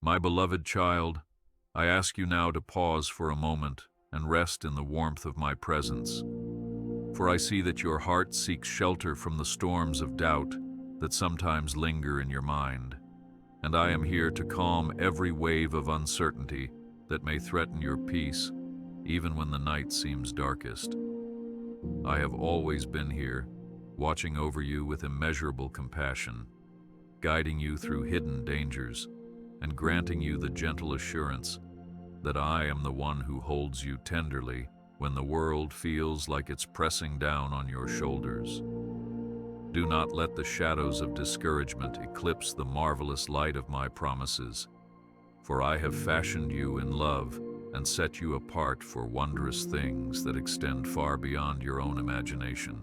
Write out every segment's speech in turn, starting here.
My beloved child, I ask you now to pause for a moment and rest in the warmth of my presence. For I see that your heart seeks shelter from the storms of doubt that sometimes linger in your mind, and I am here to calm every wave of uncertainty that may threaten your peace, even when the night seems darkest. I have always been here, watching over you with immeasurable compassion, guiding you through hidden dangers, and granting you the gentle assurance that I am the one who holds you tenderly when the world feels like it's pressing down on your shoulders. Do not let the shadows of discouragement eclipse the marvelous light of my promises, for I have fashioned you in love and set you apart for wondrous things that extend far beyond your own imagination.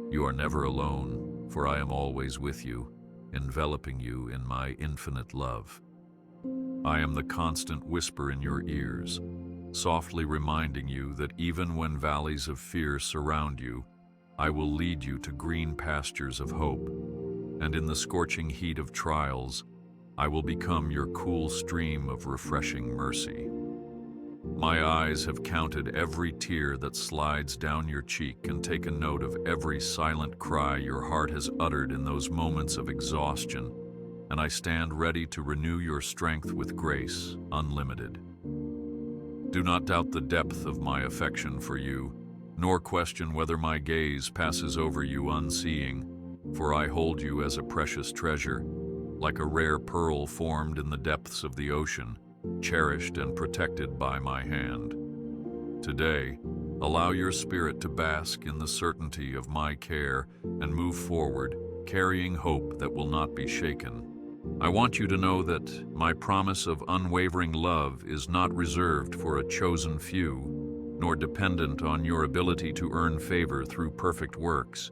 You are never alone, for I am always with you, enveloping you in my infinite love. I am the constant whisper in your ears, softly reminding you that even when valleys of fear surround you, I will lead you to green pastures of hope, and in the scorching heat of trials, I will become your cool stream of refreshing mercy. My eyes have counted every tear that slides down your cheek and taken note of every silent cry your heart has uttered in those moments of exhaustion, and I stand ready to renew your strength with grace unlimited. Do not doubt the depth of my affection for you, nor question whether my gaze passes over you unseeing, for I hold you as a precious treasure, like a rare pearl formed in the depths of the ocean, cherished and protected by my hand. Today, allow your spirit to bask in the certainty of my care and move forward, carrying hope that will not be shaken. I want you to know that my promise of unwavering love is not reserved for a chosen few, nor dependent on your ability to earn favor through perfect works,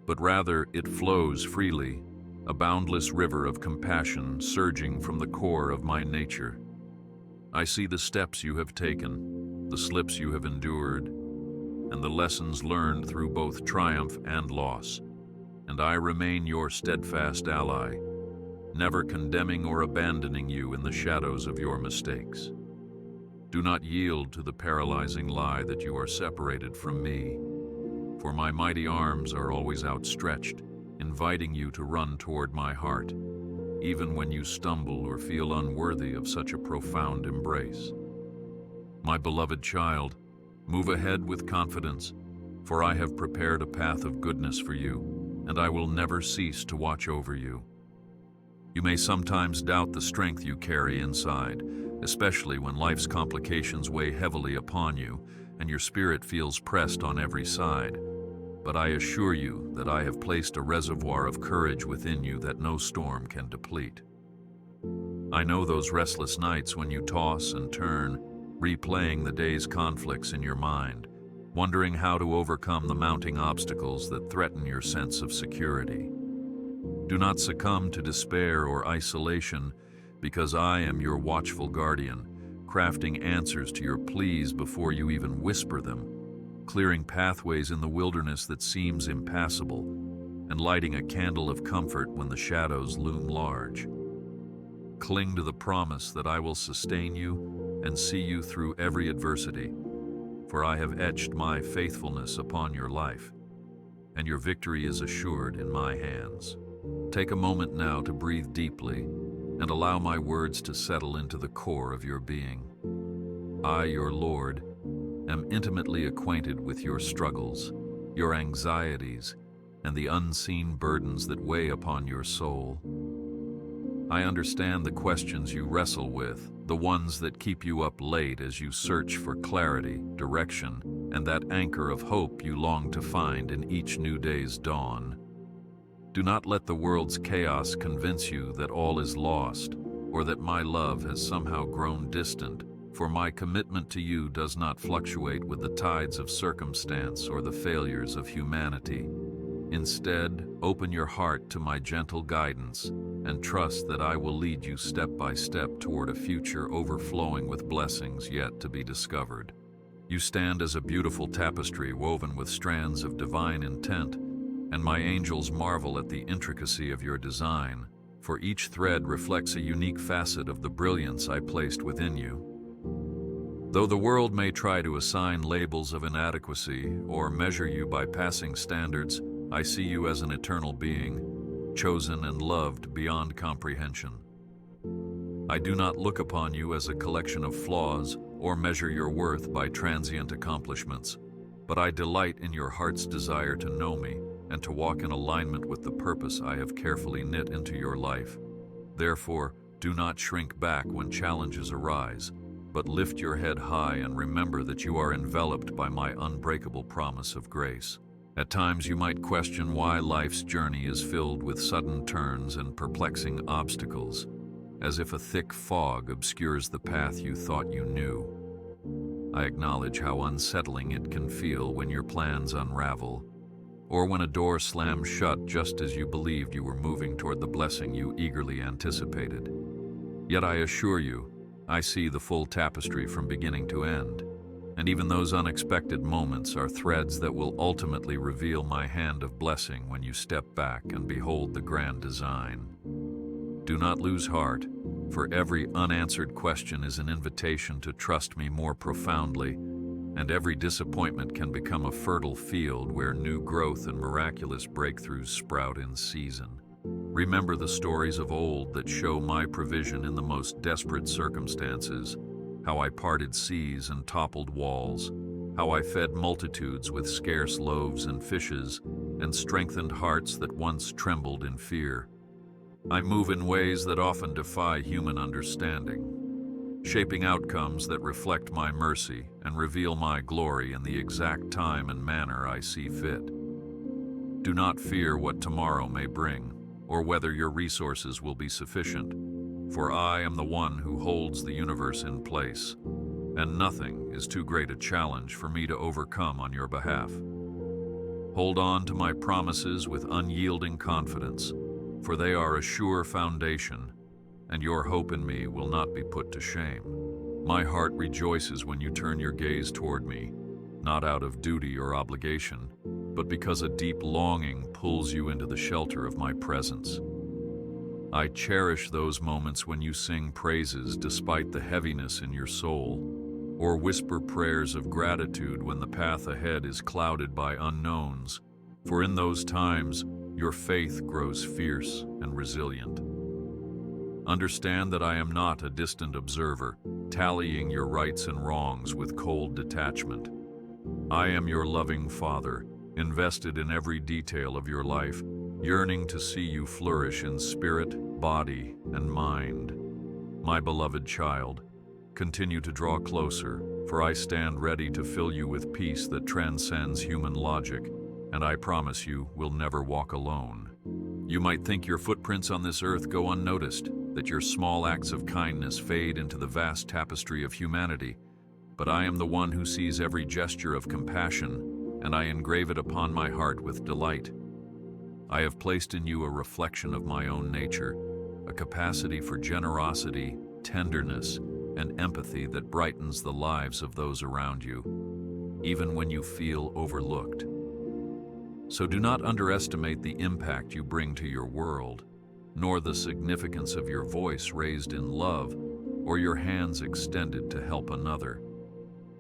but rather it flows freely, a boundless river of compassion surging from the core of my nature. I see the steps you have taken, the slips you have endured, and the lessons learned through both triumph and loss, and I remain your steadfast ally, never condemning or abandoning you in the shadows of your mistakes. Do not yield to the paralyzing lie that you are separated from me, for my mighty arms are always outstretched, inviting you to run toward my heart, even when you stumble or feel unworthy of such a profound embrace. My beloved child, move ahead with confidence, for I have prepared a path of goodness for you, and I will never cease to watch over you. You may sometimes doubt the strength you carry inside, especially when life's complications weigh heavily upon you and your spirit feels pressed on every side. But I assure you that I have placed a reservoir of courage within you that no storm can deplete. I know those restless nights when you toss and turn, replaying the day's conflicts in your mind, wondering how to overcome the mounting obstacles that threaten your sense of security. Do not succumb to despair or isolation, because I am your watchful guardian, crafting answers to your pleas before you even whisper them, clearing pathways in the wilderness that seems impassable, and lighting a candle of comfort when the shadows loom large. Cling to the promise that I will sustain you and see you through every adversity, for I have etched my faithfulness upon your life, and your victory is assured in my hands. Take a moment now to breathe deeply and allow my words to settle into the core of your being. I, your Lord, am intimately acquainted with your struggles, your anxieties, and the unseen burdens that weigh upon your soul. I understand the questions you wrestle with, the ones that keep you up late as you search for clarity, direction, and that anchor of hope you long to find in each new day's dawn. Do not let the world's chaos convince you that all is lost, or that my love has somehow grown distant, for my commitment to you does not fluctuate with the tides of circumstance or the failures of humanity. Instead, open your heart to my gentle guidance and trust that I will lead you step by step toward a future overflowing with blessings yet to be discovered. You stand as a beautiful tapestry woven with strands of divine intent, and my angels marvel at the intricacy of your design, for each thread reflects a unique facet of the brilliance I placed within you. Though the world may try to assign labels of inadequacy or measure you by passing standards, I see you as an eternal being, chosen and loved beyond comprehension. I do not look upon you as a collection of flaws or measure your worth by transient accomplishments, but I delight in your heart's desire to know me and to walk in alignment with the purpose I have carefully knit into your life. Therefore, do not shrink back when challenges arise, but lift your head high and remember that you are enveloped by my unbreakable promise of grace. At times you might question why life's journey is filled with sudden turns and perplexing obstacles, as if a thick fog obscures the path you thought you knew. I acknowledge how unsettling it can feel when your plans unravel, or when a door slams shut just as you believed you were moving toward the blessing you eagerly anticipated. Yet I assure you, I see the full tapestry from beginning to end, and even those unexpected moments are threads that will ultimately reveal my hand of blessing when you step back and behold the grand design. Do not lose heart, for every unanswered question is an invitation to trust me more profoundly, and every disappointment can become a fertile field where new growth and miraculous breakthroughs sprout in season. Remember the stories of old that show my provision in the most desperate circumstances, how I parted seas and toppled walls, how I fed multitudes with scarce loaves and fishes, and strengthened hearts that once trembled in fear. I move in ways that often defy human understanding, shaping outcomes that reflect my mercy and reveal my glory in the exact time and manner I see fit. Do not fear what tomorrow may bring, or whether your resources will be sufficient, for I am the one who holds the universe in place, and nothing is too great a challenge for me to overcome on your behalf. Hold on to my promises with unyielding confidence, for they are a sure foundation, and your hope in me will not be put to shame. My heart rejoices when you turn your gaze toward me, not out of duty or obligation, but because a deep longing pulls you into the shelter of my presence. I cherish those moments when you sing praises despite the heaviness in your soul, or whisper prayers of gratitude when the path ahead is clouded by unknowns, for in those times your faith grows fierce and resilient. Understand that I am not a distant observer, tallying your rights and wrongs with cold detachment. I am your loving Father, invested in every detail of your life, yearning to see you flourish in spirit, body, and mind. My beloved child, continue to draw closer, for I stand ready to fill you with peace that transcends human logic, and I promise you will never walk alone. You might think your footprints on this earth go unnoticed, that your small acts of kindness fade into the vast tapestry of humanity, but I am the one who sees every gesture of compassion, and I engrave it upon my heart with delight. I have placed in you a reflection of my own nature, a capacity for generosity, tenderness, and empathy that brightens the lives of those around you, even when you feel overlooked. So do not underestimate the impact you bring to your world, nor the significance of your voice raised in love or your hands extended to help another.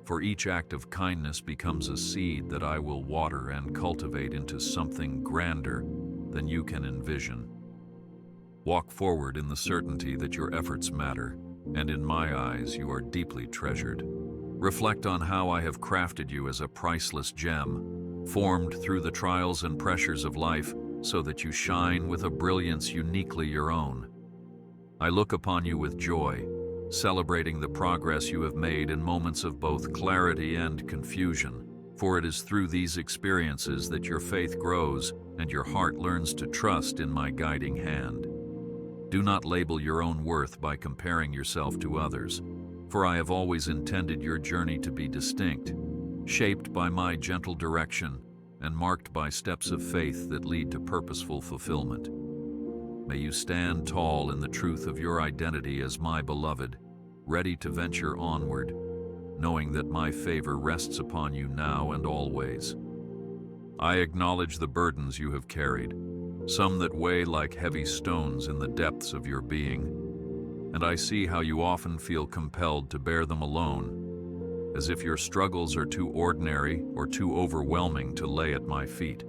For each act of kindness becomes a seed that I will water and cultivate into something grander than you can envision. Walk forward in the certainty that your efforts matter, and in my eyes you are deeply treasured. Reflect on how I have crafted you as a priceless gem, formed through the trials and pressures of life so that you shine with a brilliance uniquely your own. I look upon you with joy, celebrating the progress you have made in moments of both clarity and confusion, for it is through these experiences that your faith grows and your heart learns to trust in my guiding hand. Do not label your own worth by comparing yourself to others, for I have always intended your journey to be distinct, shaped by my gentle direction and marked by steps of faith that lead to purposeful fulfillment. May you stand tall in the truth of your identity as my beloved, ready to venture onward, knowing that my favor rests upon you now and always. I acknowledge the burdens you have carried, some that weigh like heavy stones in the depths of your being, and I see how you often feel compelled to bear them alone, as if your struggles are too ordinary or too overwhelming to lay at my feet.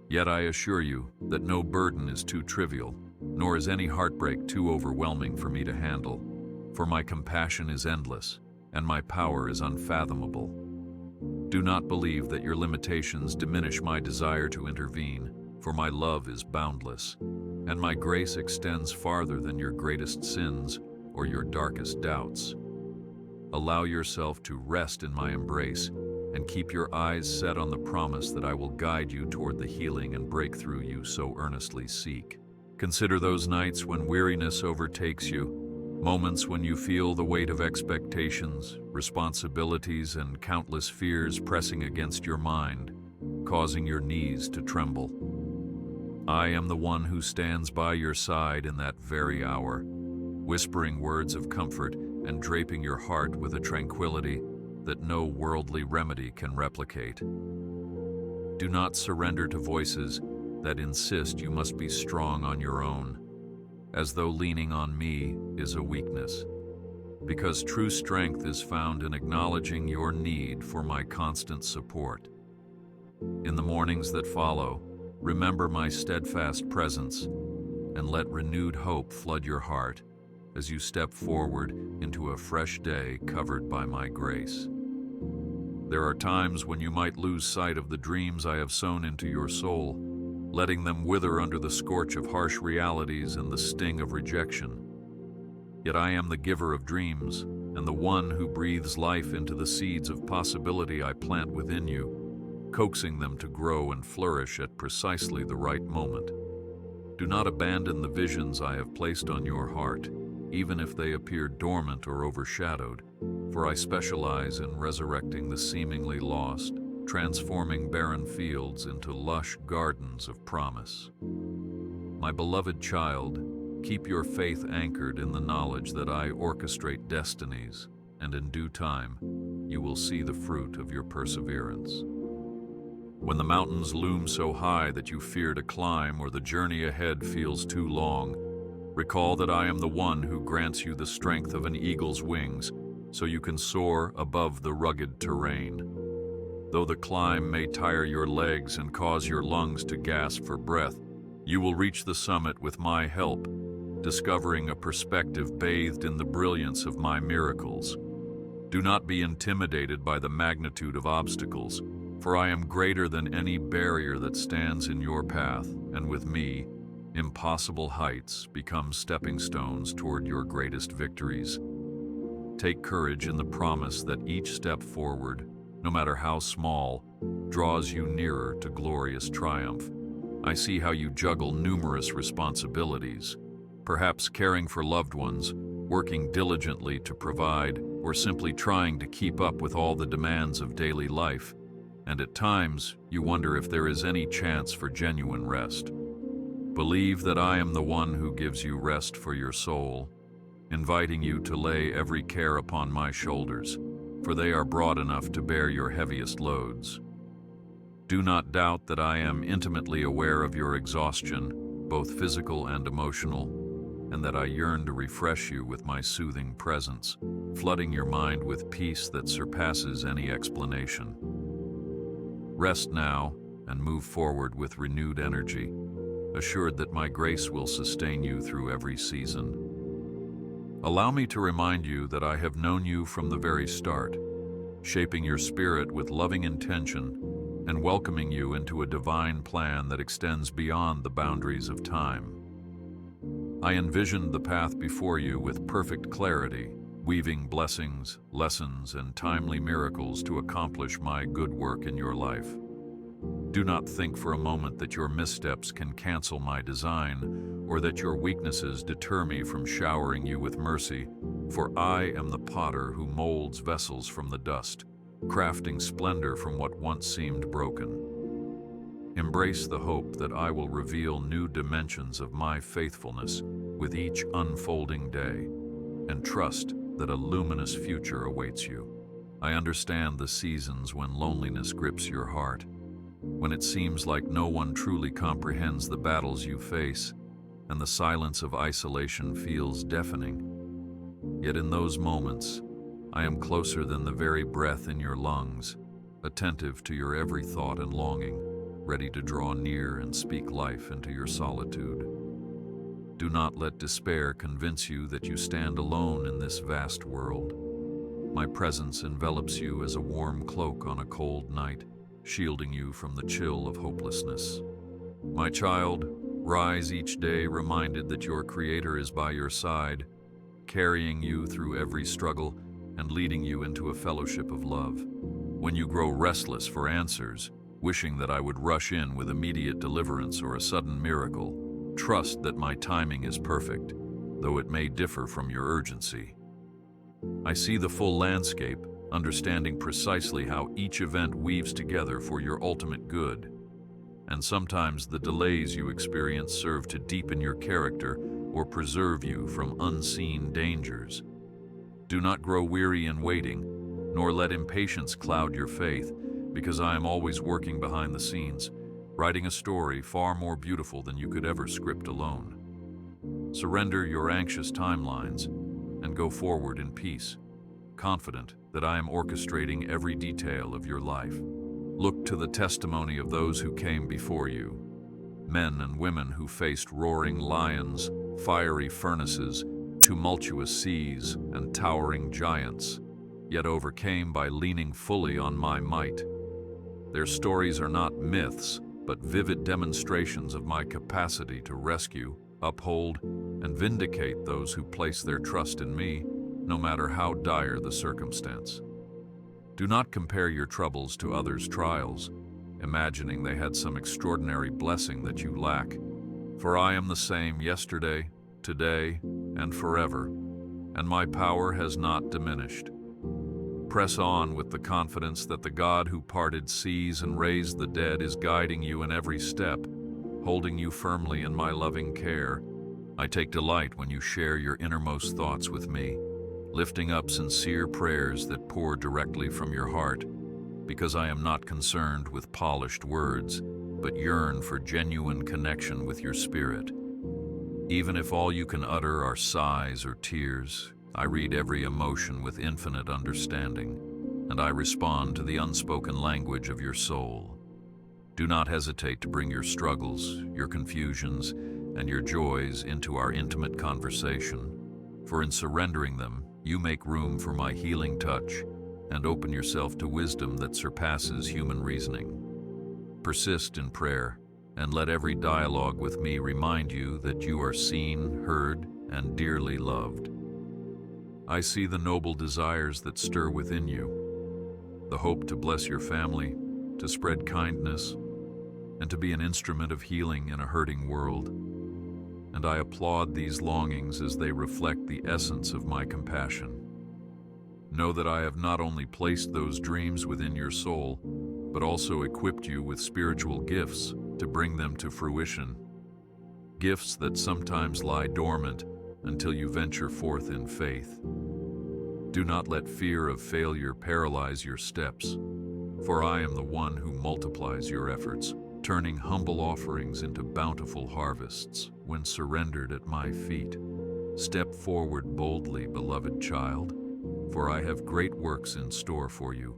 Yet I assure you that no burden is too trivial, nor is any heartbreak too overwhelming for me to handle, for my compassion is endless, and my power is unfathomable. Do not believe that your limitations diminish my desire to intervene, for my love is boundless, and my grace extends farther than your greatest sins or your darkest doubts. Allow yourself to rest in my embrace, and keep your eyes set on the promise that I will guide you toward the healing and breakthrough you so earnestly seek. Consider those nights when weariness overtakes you, moments when you feel the weight of expectations, responsibilities, and countless fears pressing against your mind, causing your knees to tremble. I am the one who stands by your side in that very hour, whispering words of comfort and draping your heart with a tranquility that no worldly remedy can replicate. Do not surrender to voices that insist you must be strong on your own, as though leaning on me is a weakness, because true strength is found in acknowledging your need for my constant support. In the mornings that follow, remember my steadfast presence, and let renewed hope flood your heart as you step forward into a fresh day covered by my grace. There are times when you might lose sight of the dreams I have sown into your soul, letting them wither under the scorch of harsh realities and the sting of rejection. Yet I am the giver of dreams, and the one who breathes life into the seeds of possibility I plant within you, coaxing them to grow and flourish at precisely the right moment. Do not abandon the visions I have placed on your heart, even if they appear dormant or overshadowed, for I specialize in resurrecting the seemingly lost, transforming barren fields into lush gardens of promise. My beloved child, keep your faith anchored in the knowledge that I orchestrate destinies, and in due time, you will see the fruit of your perseverance. When the mountains loom so high that you fear to climb or the journey ahead feels too long, recall that I am the one who grants you the strength of an eagle's wings so you can soar above the rugged terrain. Though the climb may tire your legs and cause your lungs to gasp for breath, you will reach the summit with my help, discovering a perspective bathed in the brilliance of my miracles. Do not be intimidated by the magnitude of obstacles, for I am greater than any barrier that stands in your path, and with me, impossible heights become stepping stones toward your greatest victories. Take courage in the promise that each step forward, no matter how small, draws you nearer to glorious triumph. I see how you juggle numerous responsibilities, perhaps caring for loved ones, working diligently to provide, or simply trying to keep up with all the demands of daily life. And at times, you wonder if there is any chance for genuine rest. Believe that I am the one who gives you rest for your soul, inviting you to lay every care upon my shoulders, for they are broad enough to bear your heaviest loads. Do not doubt that I am intimately aware of your exhaustion, both physical and emotional, and that I yearn to refresh you with my soothing presence, flooding your mind with peace that surpasses any explanation. Rest now and move forward with renewed energy, assured that my grace will sustain you through every season. Allow me to remind you that I have known you from the very start, shaping your spirit with loving intention and welcoming you into a divine plan that extends beyond the boundaries of time. I envisioned the path before you with perfect clarity, weaving blessings, lessons, and timely miracles to accomplish my good work in your life. Do not think for a moment that your missteps can cancel my design, or that your weaknesses deter me from showering you with mercy, for I am the potter who molds vessels from the dust, crafting splendor from what once seemed broken. Embrace the hope that I will reveal new dimensions of my faithfulness with each unfolding day, and trust that a luminous future awaits you. I understand the seasons when loneliness grips your heart, when it seems like no one truly comprehends the battles you face, and the silence of isolation feels deafening. Yet in those moments, I am closer than the very breath in your lungs, attentive to your every thought and longing, ready to draw near and speak life into your solitude. Do not let despair convince you that you stand alone in this vast world. My presence envelops you as a warm cloak on a cold night, shielding you from the chill of hopelessness. My child, rise each day reminded that your Creator is by your side, carrying you through every struggle and leading you into a fellowship of love. When you grow restless for answers, wishing that I would rush in with immediate deliverance or a sudden miracle, trust that my timing is perfect, though it may differ from your urgency. I see the full landscape, understanding precisely how each event weaves together for your ultimate good. And sometimes the delays you experience serve to deepen your character or preserve you from unseen dangers. Do not grow weary in waiting, nor let impatience cloud your faith, because I am always working behind the scenes, writing a story far more beautiful than you could ever script alone. Surrender your anxious timelines and go forward in peace, confident that I am orchestrating every detail of your life. Look to the testimony of those who came before you, men and women who faced roaring lions, fiery furnaces, tumultuous seas, and towering giants, yet overcame by leaning fully on my might. Their stories are not myths, but vivid demonstrations of my capacity to rescue, uphold, and vindicate those who place their trust in me, no matter how dire the circumstance. Do not compare your troubles to others' trials, imagining they had some extraordinary blessing that you lack. For I am the same yesterday, today, and forever, and my power has not diminished. Press on with the confidence that the God who parted seas and raised the dead is guiding you in every step, holding you firmly in my loving care. I take delight when you share your innermost thoughts with me, lifting up sincere prayers that pour directly from your heart, because I am not concerned with polished words, but yearn for genuine connection with your spirit. Even if all you can utter are sighs or tears, I read every emotion with infinite understanding, and I respond to the unspoken language of your soul. Do not hesitate to bring your struggles, your confusions, and your joys into our intimate conversation, for in surrendering them, you make room for my healing touch and open yourself to wisdom that surpasses human reasoning. Persist in prayer, and let every dialogue with me remind you that you are seen, heard, and dearly loved. I see the noble desires that stir within you, the hope to bless your family, to spread kindness, and to be an instrument of healing in a hurting world. And I applaud these longings as they reflect the essence of my compassion. Know that I have not only placed those dreams within your soul, but also equipped you with spiritual gifts to bring them to fruition. Gifts that sometimes lie dormant until you venture forth in faith. Do not let fear of failure paralyze your steps, for I am the one who multiplies your efforts, turning humble offerings into bountiful harvests when surrendered at my feet. Step forward boldly, beloved child, for I have great works in store for you,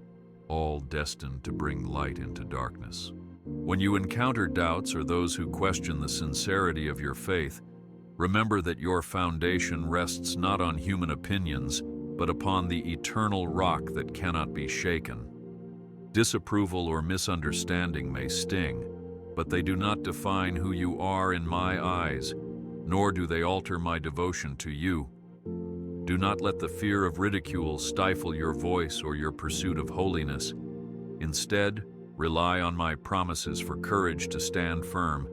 all destined to bring light into darkness. When you encounter doubts or those who question the sincerity of your faith, remember that your foundation rests not on human opinions, but upon the eternal rock that cannot be shaken. Disapproval or misunderstanding may sting, but they do not define who you are in my eyes, nor do they alter my devotion to you. Do not let the fear of ridicule stifle your voice or your pursuit of holiness. Instead, rely on my promises for courage to stand firm,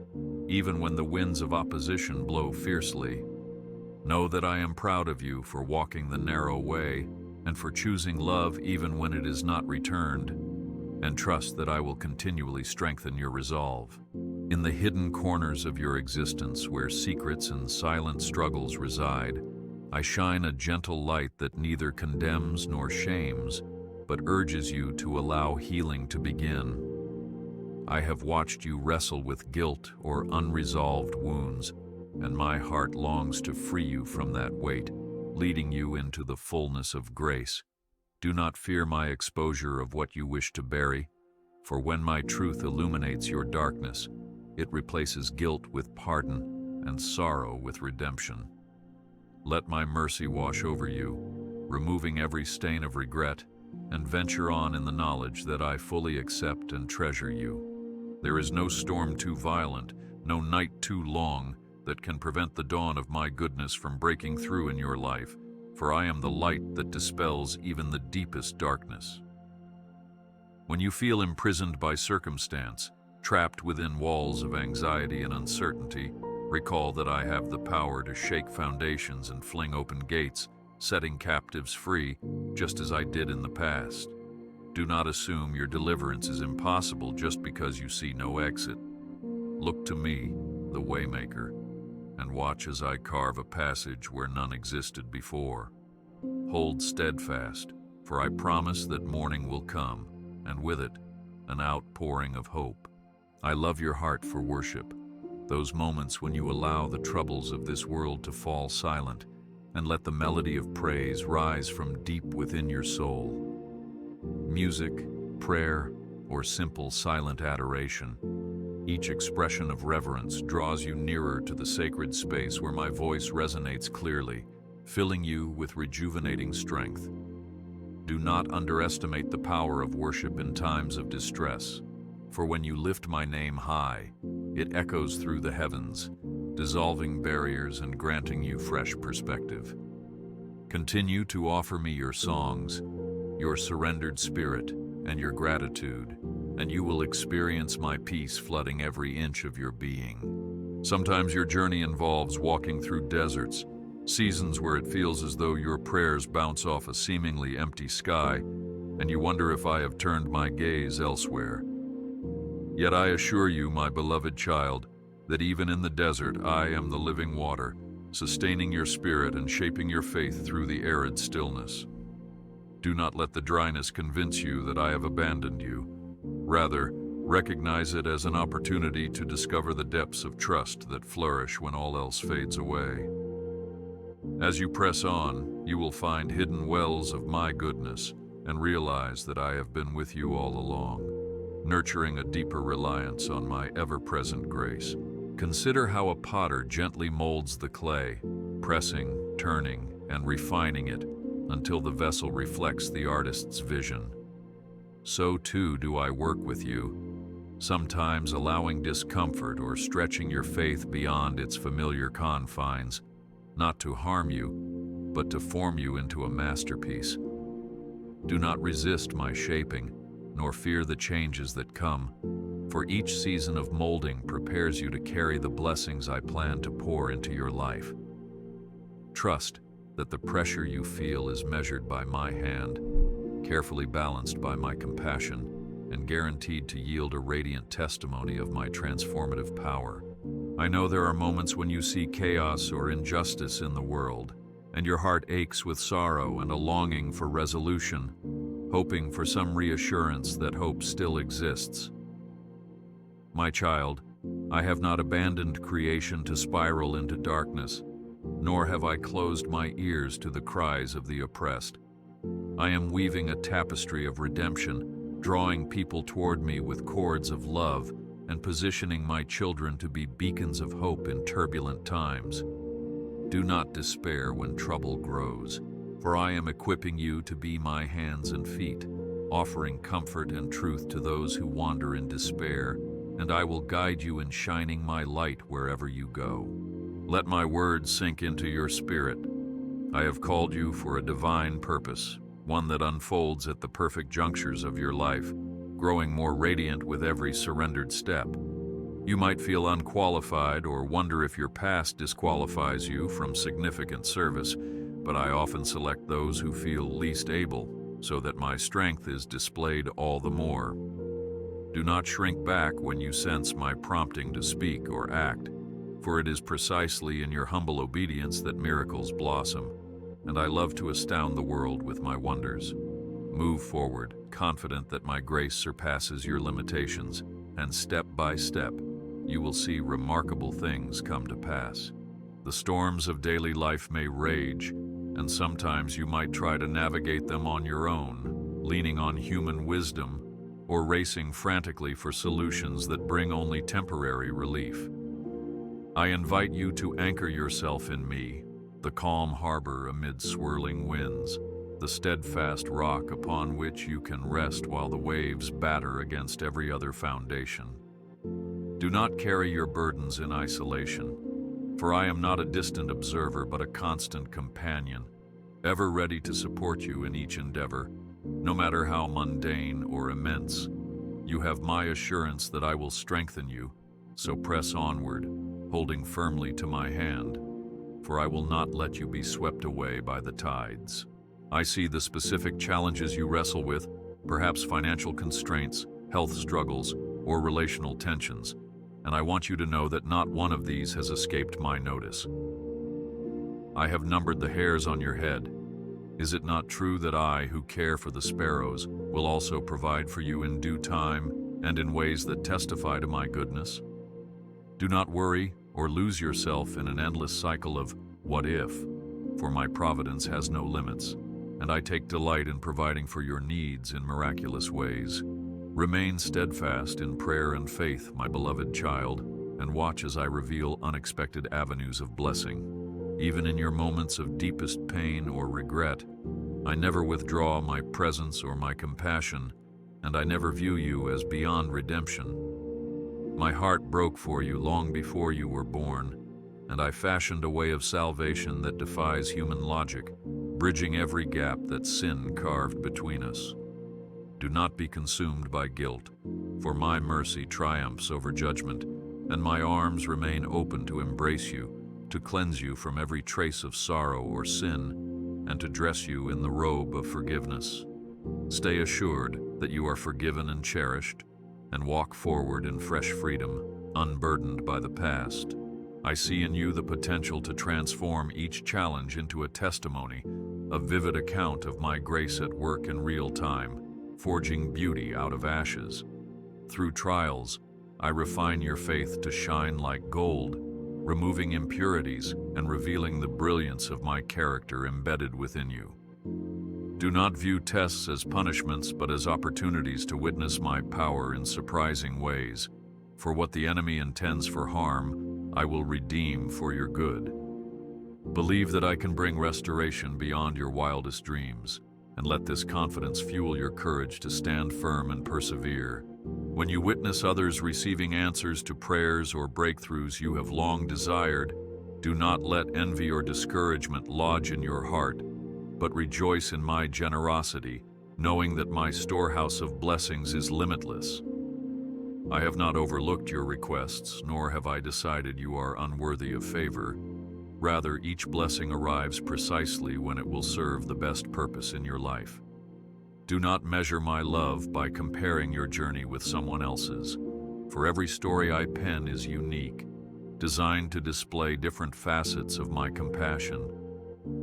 even when the winds of opposition blow fiercely. Know that I am proud of you for walking the narrow way and for choosing love even when it is not returned, and trust that I will continually strengthen your resolve. In the hidden corners of your existence where secrets and silent struggles reside, I shine a gentle light that neither condemns nor shames, but urges you to allow healing to begin. I have watched you wrestle with guilt or unresolved wounds, and my heart longs to free you from that weight, leading you into the fullness of grace. Do not fear my exposure of what you wish to bury, for when my truth illuminates your darkness, it replaces guilt with pardon and sorrow with redemption. Let my mercy wash over you, removing every stain of regret, and venture on in the knowledge that I fully accept and treasure you. There is no storm too violent, no night too long, that can prevent the dawn of my goodness from breaking through in your life, for I am the light that dispels even the deepest darkness. When you feel imprisoned by circumstance, trapped within walls of anxiety and uncertainty, recall that I have the power to shake foundations and fling open gates, setting captives free, just as I did in the past. Do not assume your deliverance is impossible just because you see no exit. Look to me, the Waymaker, and watch as I carve a passage where none existed before. Hold steadfast, for I promise that morning will come, and with it, an outpouring of hope. I love your heart for worship, those moments when you allow the troubles of this world to fall silent, and let the melody of praise rise from deep within your soul. Music, prayer, or simple silent adoration, each expression of reverence draws you nearer to the sacred space where my voice resonates clearly, filling you with rejuvenating strength. Do not underestimate the power of worship in times of distress, for when you lift my name high, it echoes through the heavens, dissolving barriers and granting you fresh perspective. Continue to offer me your songs, your surrendered spirit, and your gratitude, and you will experience my peace flooding every inch of your being. Sometimes your journey involves walking through deserts, seasons where it feels as though your prayers bounce off a seemingly empty sky, and you wonder if I have turned my gaze elsewhere. Yet I assure you, my beloved child, that even in the desert I am the living water, sustaining your spirit and shaping your faith through the arid stillness. Do not let the dryness convince you that I have abandoned you. Rather, recognize it as an opportunity to discover the depths of trust that flourish when all else fades away. As you press on, you will find hidden wells of my goodness and realize that I have been with you all along, nurturing a deeper reliance on my ever-present grace. Consider how a potter gently molds the clay, pressing, turning, and refining it until the vessel reflects the artist's vision. So too do I work with you, sometimes allowing discomfort or stretching your faith beyond its familiar confines, not to harm you, but to form you into a masterpiece. Do not resist my shaping, nor fear the changes that come, for each season of molding prepares you to carry the blessings I plan to pour into your life. Trust that the pressure you feel is measured by my hand, carefully balanced by my compassion, and guaranteed to yield a radiant testimony of my transformative power. I know there are moments when you see chaos or injustice in the world, and your heart aches with sorrow and a longing for resolution, hoping for some reassurance that hope still exists. My child, I have not abandoned creation to spiral into darkness, nor have I closed my ears to the cries of the oppressed. I am weaving a tapestry of redemption, drawing people toward me with cords of love, and positioning my children to be beacons of hope in turbulent times. Do not despair when trouble grows, for I am equipping you to be my hands and feet, offering comfort and truth to those who wander in despair, and I will guide you in shining my light wherever you go. Let my words sink into your spirit. I have called you for a divine purpose, one that unfolds at the perfect junctures of your life, growing more radiant with every surrendered step. You might feel unqualified or wonder if your past disqualifies you from significant service, but I often select those who feel least able, so that my strength is displayed all the more. Do not shrink back when you sense my prompting to speak or act, for it is precisely in your humble obedience that miracles blossom, and I love to astound the world with my wonders. Move forward, confident that my grace surpasses your limitations, and step by step, you will see remarkable things come to pass. The storms of daily life may rage, and sometimes you might try to navigate them on your own, leaning on human wisdom or racing frantically for solutions that bring only temporary relief. I invite you to anchor yourself in me, the calm harbor amid swirling winds, the steadfast rock upon which you can rest while the waves batter against every other foundation. Do not carry your burdens in isolation, for I am not a distant observer but a constant companion, ever ready to support you in each endeavor, no matter how mundane or immense. You have my assurance that I will strengthen you, so press onward, holding firmly to my hand, for I will not let you be swept away by the tides. I see the specific challenges you wrestle with, perhaps financial constraints, health struggles, or relational tensions, and I want you to know that not one of these has escaped my notice. I have numbered the hairs on your head. Is it not true that I, who care for the sparrows, will also provide for you in due time and in ways that testify to my goodness? Do not worry or lose yourself in an endless cycle of what if, for my providence has no limits, and I take delight in providing for your needs in miraculous ways. Remain steadfast in prayer and faith, my beloved child, and watch as I reveal unexpected avenues of blessing. Even in your moments of deepest pain or regret, I never withdraw my presence or my compassion, and I never view you as beyond redemption. My heart broke for you long before you were born, and I fashioned a way of salvation that defies human logic, bridging every gap that sin carved between us. Do not be consumed by guilt, for my mercy triumphs over judgment, and my arms remain open to embrace you, to cleanse you from every trace of sorrow or sin, and to dress you in the robe of forgiveness. Stay assured that you are forgiven and cherished, and walk forward in fresh freedom, unburdened by the past. I see in you the potential to transform each challenge into a testimony, a vivid account of my grace at work in real time, forging beauty out of ashes. Through trials, I refine your faith to shine like gold, removing impurities and revealing the brilliance of my character embedded within you. Do not view tests as punishments, but as opportunities to witness my power in surprising ways. For what the enemy intends for harm, I will redeem for your good. Believe that I can bring restoration beyond your wildest dreams, and let this confidence fuel your courage to stand firm and persevere. When you witness others receiving answers to prayers or breakthroughs you have long desired, do not let envy or discouragement lodge in your heart, but rejoice in my generosity, knowing that my storehouse of blessings is limitless. I have not overlooked your requests, nor have I decided you are unworthy of favor. Rather, each blessing arrives precisely when it will serve the best purpose in your life. Do not measure my love by comparing your journey with someone else's, for every story I pen is unique, designed to display different facets of my compassion.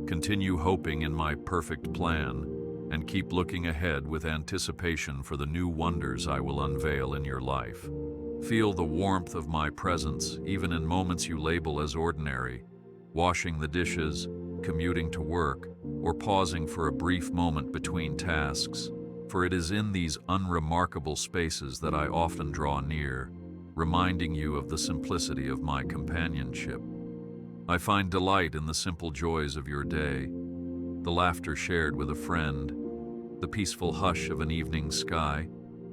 Continue hoping in my perfect plan, and keep looking ahead with anticipation for the new wonders I will unveil in your life. Feel the warmth of my presence even in moments you label as ordinary, washing the dishes, commuting to work, or pausing for a brief moment between tasks, for it is in these unremarkable spaces that I often draw near, reminding you of the simplicity of my companionship. I find delight in the simple joys of your day, the laughter shared with a friend, the peaceful hush of an evening sky,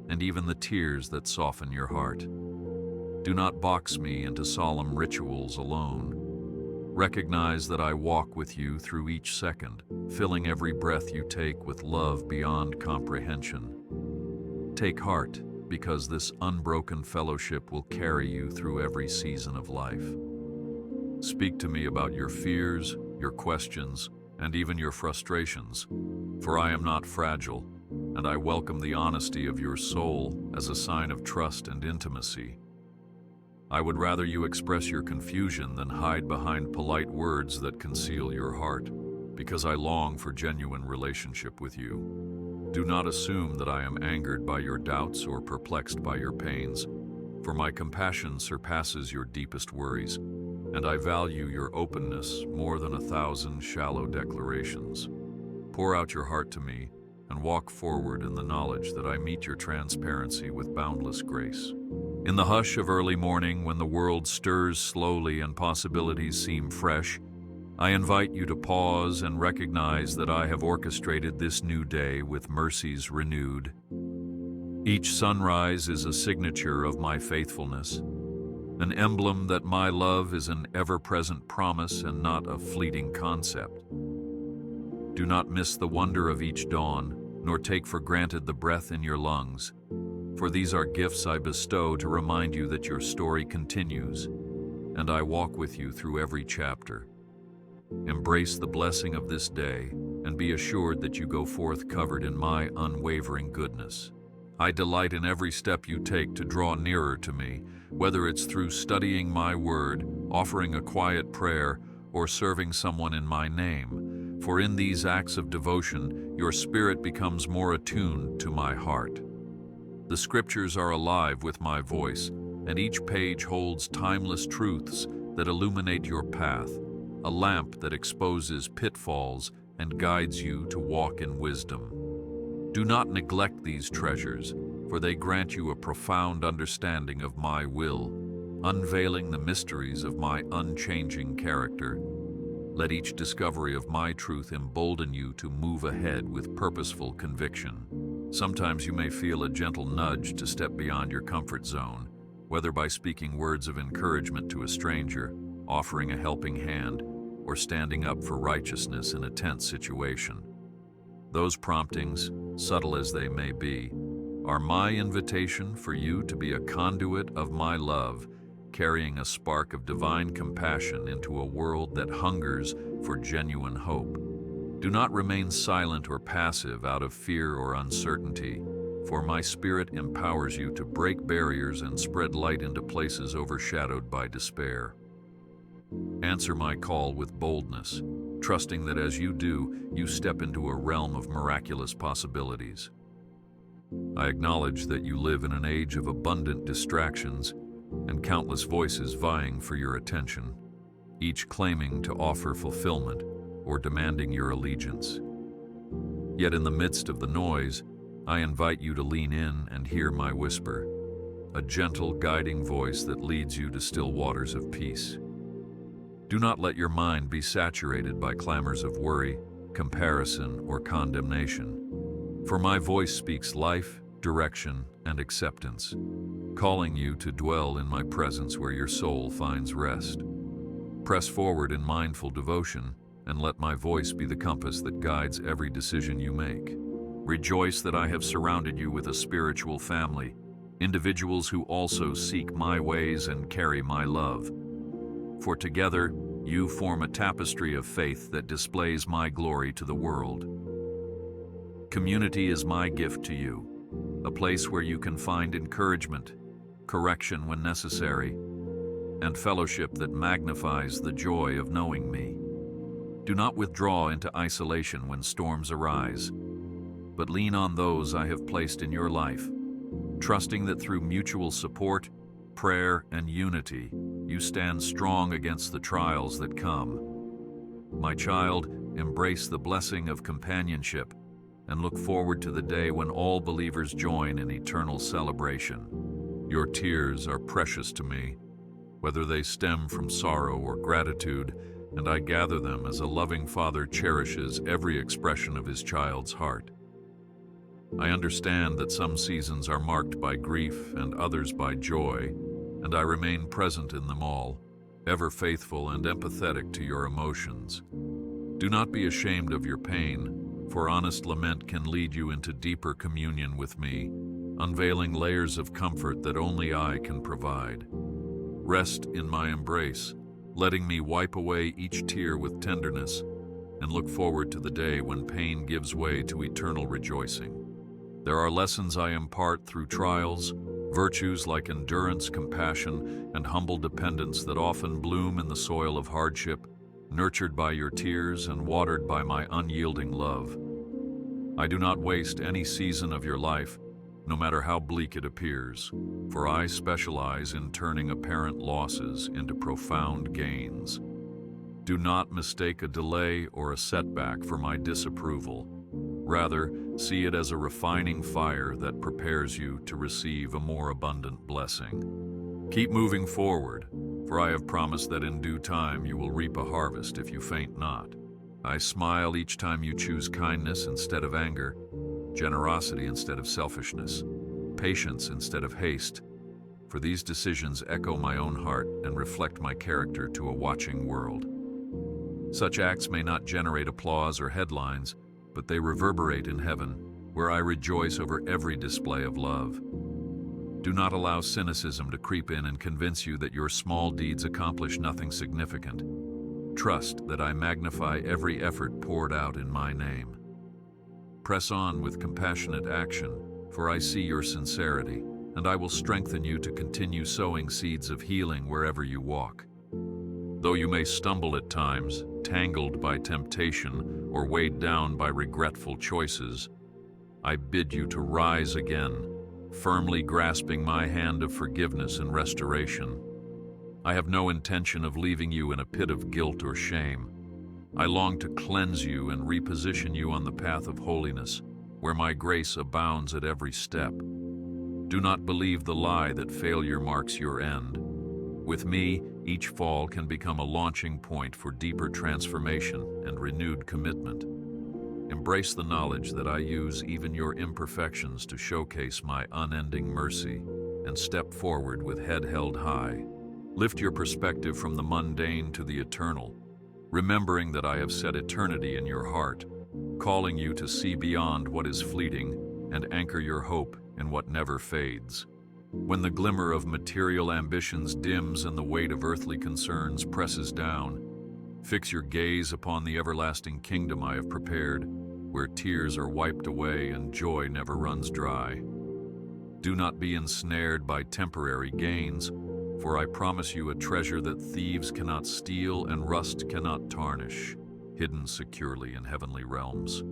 and even the tears that soften your heart. Do not box me into solemn rituals alone. Recognize that I walk with you through each second, filling every breath you take with love beyond comprehension. Take heart, because this unbroken fellowship will carry you through every season of life. Speak to me about your fears, your questions, and even your frustrations, for I am not fragile, and I welcome the honesty of your soul as a sign of trust and intimacy. I would rather you express your confusion than hide behind polite words that conceal your heart, because I long for genuine relationship with you. Do not assume that I am angered by your doubts or perplexed by your pains, For my compassion surpasses your deepest worries, and I value your openness more than 1,000 shallow declarations. Pour out your heart to me and walk forward in the knowledge that I meet your transparency with boundless grace. In the hush of early morning, when the world stirs slowly and possibilities seem fresh, I invite you to pause and recognize that I have orchestrated this new day with mercies renewed. Each sunrise is a signature of my faithfulness, an emblem that my love is an ever-present promise and not a fleeting concept. Do not miss the wonder of each dawn, nor take for granted the breath in your lungs, for these are gifts I bestow to remind you that your story continues, and I walk with you through every chapter. Embrace the blessing of this day, and be assured that you go forth covered in my unwavering goodness. I delight in every step you take to draw nearer to me, whether it's through studying my word, offering a quiet prayer, or serving someone in my name. For in these acts of devotion, your spirit becomes more attuned to my heart. The scriptures are alive with my voice, and each page holds timeless truths that illuminate your path, a lamp that exposes pitfalls and guides you to walk in wisdom. Do not neglect these treasures, for they grant you a profound understanding of my will, unveiling the mysteries of my unchanging character. Let each discovery of my truth embolden you to move ahead with purposeful conviction. Sometimes you may feel a gentle nudge to step beyond your comfort zone, whether by speaking words of encouragement to a stranger, offering a helping hand, or standing up for righteousness in a tense situation. Those promptings, subtle as they may be, are my invitation for you to be a conduit of my love, carrying a spark of divine compassion into a world that hungers for genuine hope. Do not remain silent or passive out of fear or uncertainty, for my spirit empowers you to break barriers and spread light into places overshadowed by despair. Answer my call with boldness, trusting that as you do, you step into a realm of miraculous possibilities. I acknowledge that you live in an age of abundant distractions and countless voices vying for your attention, each claiming to offer fulfillment or demanding your allegiance. Yet in the midst of the noise, I invite you to lean in and hear my whisper, a gentle guiding voice that leads you to still waters of peace. Do not let your mind be saturated by clamors of worry, comparison, or condemnation, for my voice speaks life, direction, and acceptance, calling you to dwell in my presence where your soul finds rest. Press forward in mindful devotion, and let my voice be the compass that guides every decision you make. Rejoice that I have surrounded you with a spiritual family, individuals who also seek my ways and carry my love. For together, you form a tapestry of faith that displays my glory to the world. Community is my gift to you, a place where you can find encouragement, correction when necessary, and fellowship that magnifies the joy of knowing me. Do not withdraw into isolation when storms arise, but lean on those I have placed in your life, trusting that through mutual support, prayer, and unity, you stand strong against the trials that come. My child, embrace the blessing of companionship and look forward to the day when all believers join in eternal celebration. Your tears are precious to me, whether they stem from sorrow or gratitude, and I gather them as a loving father cherishes every expression of his child's heart. I understand that some seasons are marked by grief and others by joy, and I remain present in them all, ever faithful and empathetic to your emotions. Do not be ashamed of your pain, for honest lament can lead you into deeper communion with me, unveiling layers of comfort that only I can provide. Rest in my embrace, letting me wipe away each tear with tenderness, and look forward to the day when pain gives way to eternal rejoicing. There are lessons I impart through trials, virtues like endurance, compassion, and humble dependence that often bloom in the soil of hardship, nurtured by your tears and watered by my unyielding love. I do not waste any season of your life, no matter how bleak it appears, for I specialize in turning apparent losses into profound gains. Do not mistake a delay or a setback for my disapproval. Rather, see it as a refining fire that prepares you to receive a more abundant blessing. Keep moving forward, for I have promised that in due time you will reap a harvest if you faint not. I smile each time you choose kindness instead of anger, generosity instead of selfishness, patience instead of haste, for these decisions echo my own heart and reflect my character to a watching world. Such acts may not generate applause or headlines, but they reverberate in heaven, where I rejoice over every display of love. Do not allow cynicism to creep in and convince you that your small deeds accomplish nothing significant. Trust that I magnify every effort poured out in my name. Press on with compassionate action, for I see your sincerity, and I will strengthen you to continue sowing seeds of healing wherever you walk. Though you may stumble at times, tangled by temptation or weighed down by regretful choices, I bid you to rise again, firmly grasping my hand of forgiveness and restoration. I have no intention of leaving you in a pit of guilt or shame. I long to cleanse you and reposition you on the path of holiness, where my grace abounds at every step. Do not believe the lie that failure marks your end. With me, each fall can become a launching point for deeper transformation and renewed commitment. Embrace the knowledge that I use even your imperfections to showcase my unending mercy, and step forward with head held high. Lift your perspective from the mundane to the eternal, remembering that I have set eternity in your heart, calling you to see beyond what is fleeting and anchor your hope in what never fades. When the glimmer of material ambitions dims and the weight of earthly concerns presses down, fix your gaze upon the everlasting kingdom I have prepared, where tears are wiped away and joy never runs dry. Do not be ensnared by temporary gains, for I promise you a treasure that thieves cannot steal and rust cannot tarnish, hidden securely in heavenly realms.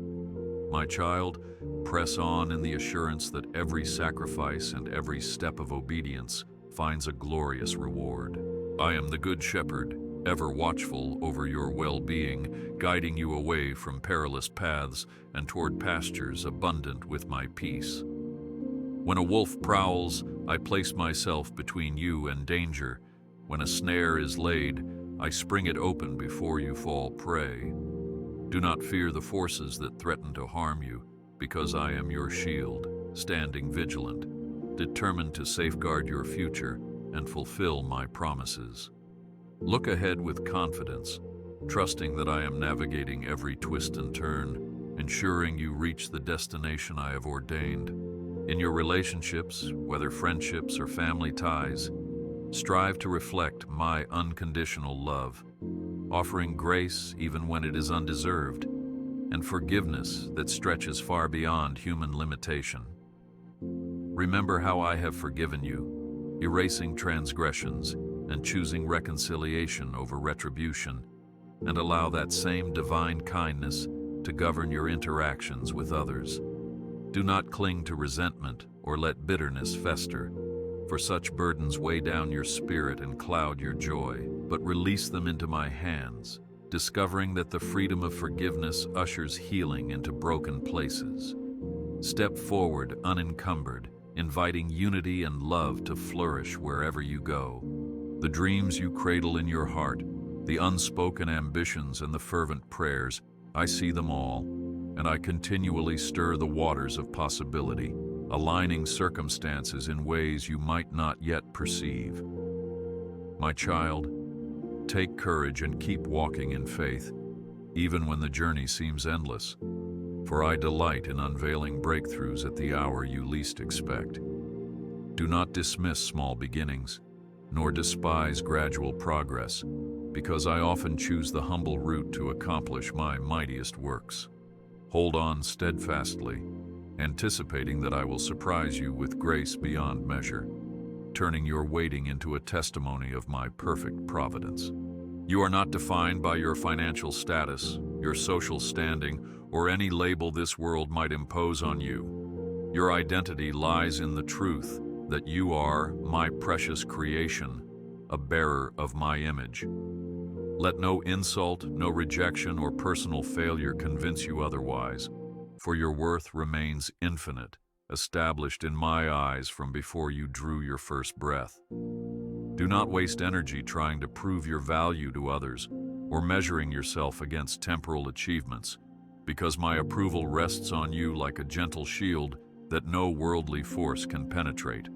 My child, press on in the assurance that every sacrifice and every step of obedience finds a glorious reward. I am the Good Shepherd, ever watchful over your well-being, guiding you away from perilous paths and toward pastures abundant with my peace. When a wolf prowls, I place myself between you and danger. When a snare is laid, I spring it open before you fall prey. Do not fear the forces that threaten to harm you, because I am your shield, standing vigilant, determined to safeguard your future and fulfill my promises. Look ahead with confidence, trusting that I am navigating every twist and turn, ensuring you reach the destination I have ordained. In your relationships, whether friendships or family ties, strive to reflect my unconditional love, offering grace even when it is undeserved, and forgiveness that stretches far beyond human limitation. Remember how I have forgiven you, erasing transgressions and choosing reconciliation over retribution, and allow that same divine kindness to govern your interactions with others. Do not cling to resentment or let bitterness fester, for such burdens weigh down your spirit and cloud your joy, but release them into my hands, discovering that the freedom of forgiveness ushers healing into broken places. Step forward unencumbered, inviting unity and love to flourish wherever you go. The dreams you cradle in your heart, the unspoken ambitions and the fervent prayers, I see them all, and I continually stir the waters of possibility, aligning circumstances in ways you might not yet perceive. My child, take courage and keep walking in faith, even when the journey seems endless, for I delight in unveiling breakthroughs at the hour you least expect. Do not dismiss small beginnings, nor despise gradual progress, because I often choose the humble route to accomplish my mightiest works. Hold on steadfastly, anticipating that I will surprise you with grace beyond measure, turning your waiting into a testimony of my perfect providence. You are not defined by your financial status, your social standing, or any label this world might impose on you. Your identity lies in the truth that you are my precious creation, a bearer of my image. Let no insult, no rejection, or personal failure convince you otherwise, for your worth remains infinite, established in my eyes from before you drew your first breath. Do not waste energy trying to prove your value to others or measuring yourself against temporal achievements, because my approval rests on you like a gentle shield that no worldly force can penetrate.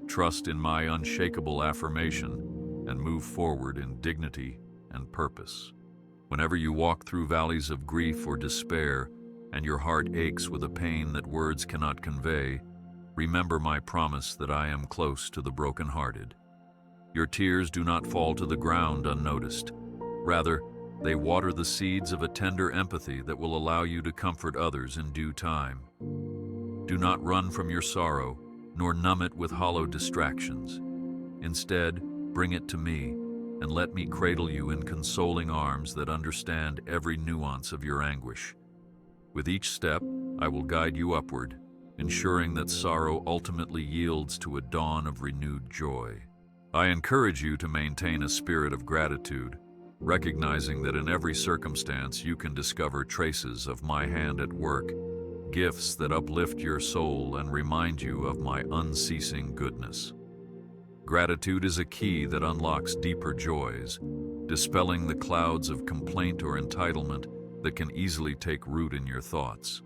Trust in my unshakable affirmation and move forward in dignity and purpose. Whenever you walk through valleys of grief or despair and your heart aches with a pain that words cannot convey, remember my promise that I am close to the brokenhearted. Your tears do not fall to the ground unnoticed. Rather, they water the seeds of a tender empathy that will allow you to comfort others in due time. Do not run from your sorrow, nor numb it with hollow distractions. Instead, bring it to me, and let me cradle you in consoling arms that understand every nuance of your anguish. With each step, I will guide you upward, ensuring that sorrow ultimately yields to a dawn of renewed joy. I encourage you to maintain a spirit of gratitude, recognizing that in every circumstance you can discover traces of my hand at work, gifts that uplift your soul and remind you of my unceasing goodness. Gratitude is a key that unlocks deeper joys, dispelling the clouds of complaint or entitlement that can easily take root in your thoughts.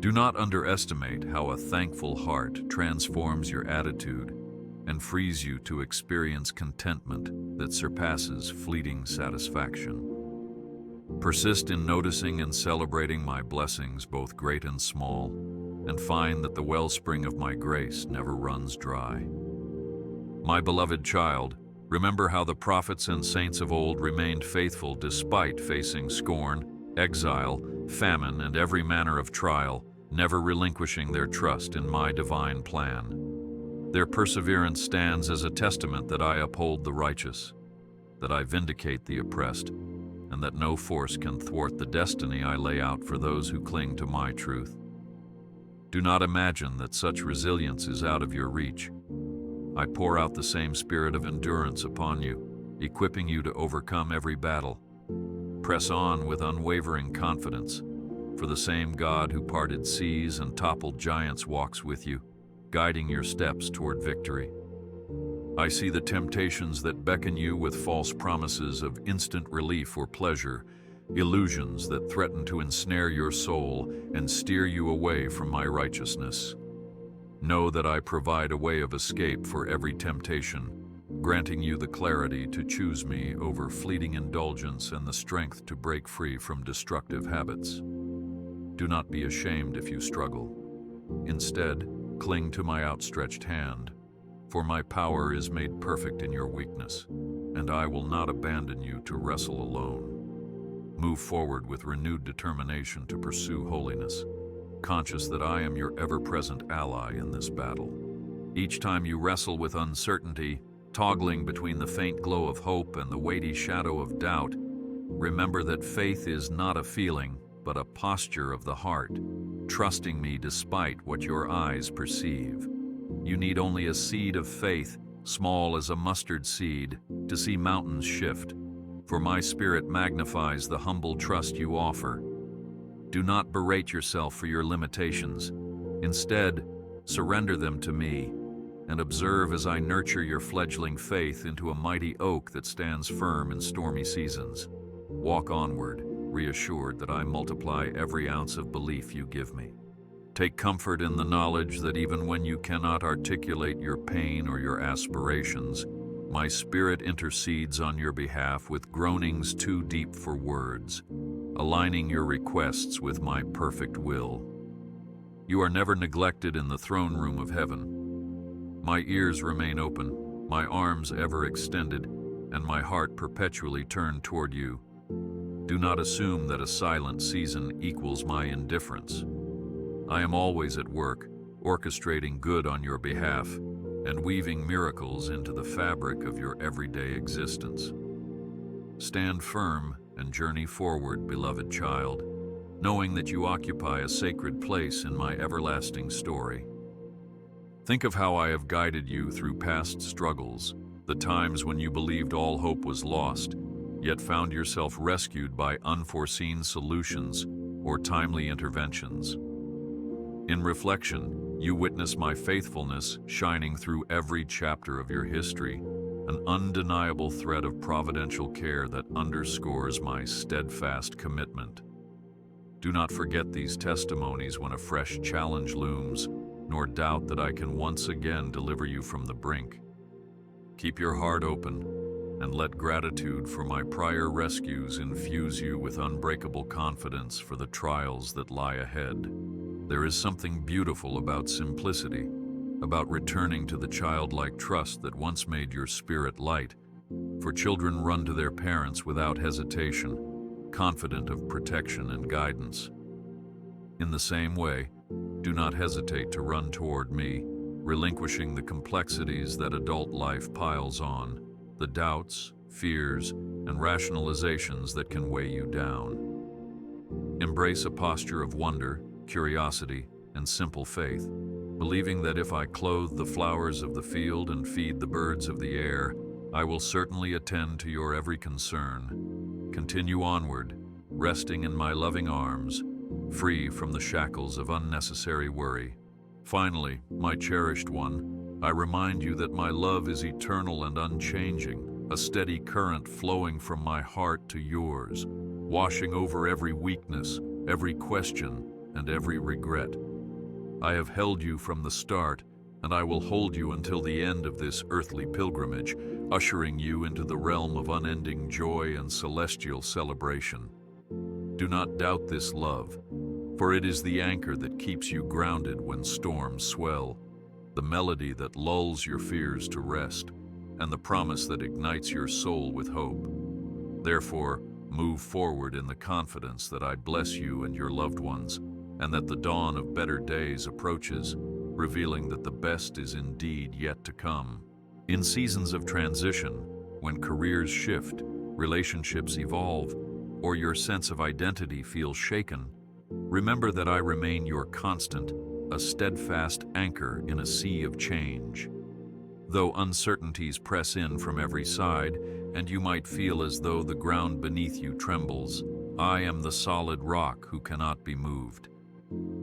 Do not underestimate how a thankful heart transforms your attitude and frees you to experience contentment that surpasses fleeting satisfaction. Persist in noticing and celebrating my blessings, both great and small, and find that the wellspring of my grace never runs dry. My beloved child, remember how the prophets and saints of old remained faithful despite facing scorn, exile, famine, and every manner of trial, never relinquishing their trust in my divine plan. Their perseverance stands as a testament that I uphold the righteous, that I vindicate the oppressed, and that no force can thwart the destiny I lay out for those who cling to my truth. Do not imagine that such resilience is out of your reach. I pour out the same spirit of endurance upon you, equipping you to overcome every battle. Press on with unwavering confidence, for the same God who parted seas and toppled giants walks with you, guiding your steps toward victory. I see the temptations that beckon you with false promises of instant relief or pleasure, illusions that threaten to ensnare your soul and steer you away from my righteousness. Know that I provide a way of escape for every temptation, granting you the clarity to choose me over fleeting indulgence and the strength to break free from destructive habits. Do not be ashamed if you struggle. Instead, cling to my outstretched hand, for my power is made perfect in your weakness, and I will not abandon you to wrestle alone. Move forward with renewed determination to pursue holiness, conscious that I am your ever-present ally in this battle. Each time you wrestle with uncertainty, toggling between the faint glow of hope and the weighty shadow of doubt, remember that faith is not a feeling, but a posture of the heart, trusting me despite what your eyes perceive. You need only a seed of faith, small as a mustard seed, to see mountains shift, for my spirit magnifies the humble trust you offer. Do not berate yourself for your limitations. Instead, surrender them to me, and observe as I nurture your fledgling faith into a mighty oak that stands firm in stormy seasons. Walk onward, reassured that I multiply every ounce of belief you give me. Take comfort in the knowledge that even when you cannot articulate your pain or your aspirations, my spirit intercedes on your behalf with groanings too deep for words, aligning your requests with my perfect will. You are never neglected in the throne room of heaven. My ears remain open, my arms ever extended, and my heart perpetually turned toward you. Do not assume that a silent season equals my indifference. I am always at work, orchestrating good on your behalf, and weaving miracles into the fabric of your everyday existence. Stand firm and journey forward, beloved child, knowing that you occupy a sacred place in my everlasting story. Think of how I have guided you through past struggles, the times when you believed all hope was lost, yet found yourself rescued by unforeseen solutions or timely interventions. In reflection, you witness my faithfulness shining through every chapter of your history, an undeniable thread of providential care that underscores my steadfast commitment. Do not forget these testimonies when a fresh challenge looms, nor doubt that I can once again deliver you from the brink. Keep your heart open, and let gratitude for my prior rescues infuse you with unbreakable confidence for the trials that lie ahead. There is something beautiful about simplicity, about returning to the childlike trust that once made your spirit light, for children run to their parents without hesitation, confident of protection and guidance. In the same way, do not hesitate to run toward me, relinquishing the complexities that adult life piles on, the doubts, fears, and rationalizations that can weigh you down. Embrace a posture of wonder, curiosity, and simple faith, believing that if I clothe the flowers of the field and feed the birds of the air, I will certainly attend to your every concern. Continue onward, resting in my loving arms, free from the shackles of unnecessary worry. Finally, my cherished one, I remind you that my love is eternal and unchanging, a steady current flowing from my heart to yours, washing over every weakness, every question, and every regret. I have held you from the start, and I will hold you until the end of this earthly pilgrimage, ushering you into the realm of unending joy and celestial celebration. Do not doubt this love, for it is the anchor that keeps you grounded when storms swell, the melody that lulls your fears to rest, and the promise that ignites your soul with hope. Therefore, move forward in the confidence that I bless you and your loved ones, and that the dawn of better days approaches, revealing that the best is indeed yet to come. In seasons of transition, when careers shift, relationships evolve, or your sense of identity feels shaken, remember that I remain your constant, a steadfast anchor in a sea of change. Though uncertainties press in from every side, and you might feel as though the ground beneath you trembles, I am the solid rock who cannot be moved.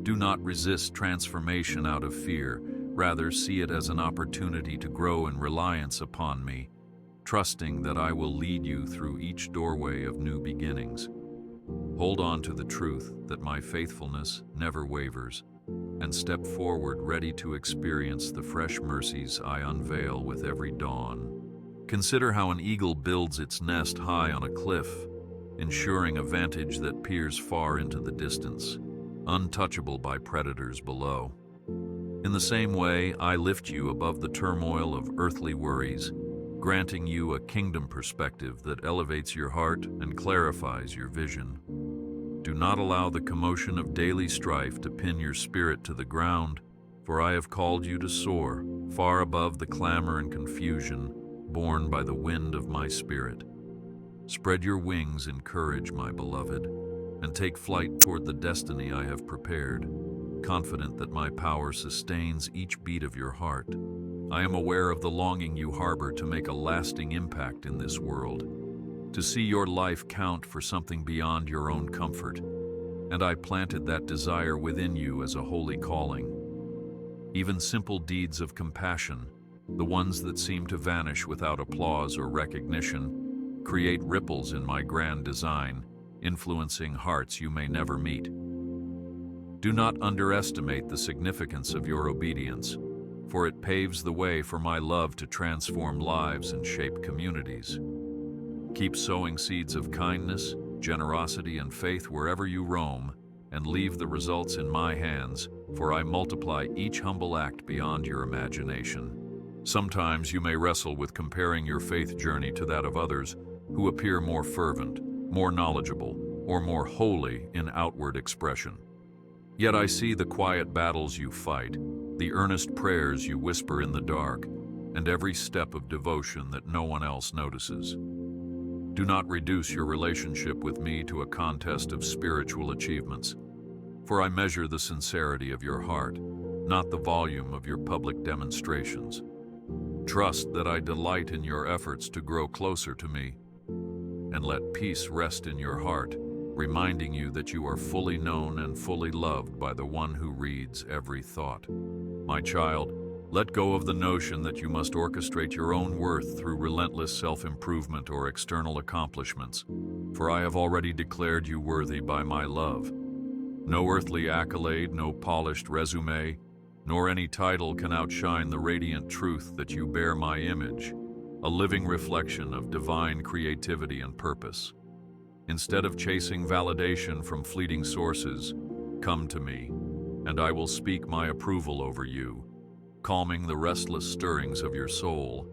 Do not resist transformation out of fear, rather see it as an opportunity to grow in reliance upon me, trusting that I will lead you through each doorway of new beginnings. Hold on to the truth that my faithfulness never wavers, and step forward ready to experience the fresh mercies I unveil with every dawn. Consider how an eagle builds its nest high on a cliff, ensuring a vantage that peers far into the distance, untouchable by predators below. In the same way, I lift you above the turmoil of earthly worries, granting you a kingdom perspective that elevates your heart and clarifies your vision. Do not allow the commotion of daily strife to pin your spirit to the ground, for I have called you to soar, far above the clamor and confusion borne by the wind of my spirit. Spread your wings in courage, my beloved, and take flight toward the destiny I have prepared, confident that my power sustains each beat of your heart. I am aware of the longing you harbor to make a lasting impact in this world, to see your life count for something beyond your own comfort, and I planted that desire within you as a holy calling. Even simple deeds of compassion, the ones that seem to vanish without applause or recognition, create ripples in my grand design, influencing hearts you may never meet. Do not underestimate the significance of your obedience, for it paves the way for my love to transform lives and shape communities. Keep sowing seeds of kindness, generosity, and faith wherever you roam, and leave the results in my hands, for I multiply each humble act beyond your imagination. Sometimes you may wrestle with comparing your faith journey to that of others who appear more fervent, more knowledgeable, or more holy in outward expression. Yet I see the quiet battles you fight, the earnest prayers you whisper in the dark, and every step of devotion that no one else notices. Do not reduce your relationship with me to a contest of spiritual achievements, for I measure the sincerity of your heart, not the volume of your public demonstrations. Trust that I delight in your efforts to grow closer to me, and let peace rest in your heart, reminding you that you are fully known and fully loved by the one who reads every thought. My child, let go of the notion that you must orchestrate your own worth through relentless self-improvement or external accomplishments, for I have already declared you worthy by my love. No earthly accolade, no polished resume, nor any title can outshine the radiant truth that you bear my image, a living reflection of divine creativity and purpose. Instead of chasing validation from fleeting sources, come to me, and I will speak my approval over you, calming the restless stirrings of your soul.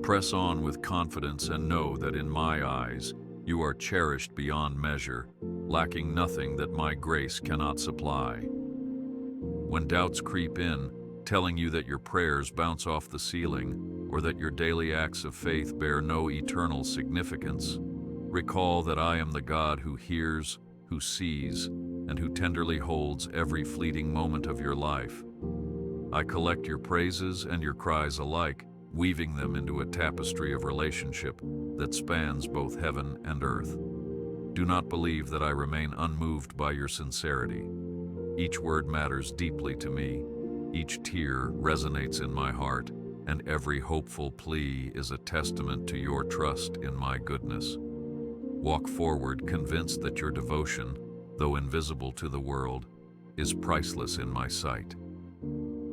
Press on with confidence and know that in my eyes, you are cherished beyond measure, lacking nothing that my grace cannot supply. When doubts creep in, telling you that your prayers bounce off the ceiling or that your daily acts of faith bear no eternal significance, recall that I am the God who hears, who sees, and who tenderly holds every fleeting moment of your life. I collect your praises and your cries alike, weaving them into a tapestry of relationship that spans both heaven and earth. Do not believe that I remain unmoved by your sincerity. Each word matters deeply to me, each tear resonates in my heart, and every hopeful plea is a testament to your trust in my goodness. Walk forward convinced that your devotion, though invisible to the world, is priceless in my sight.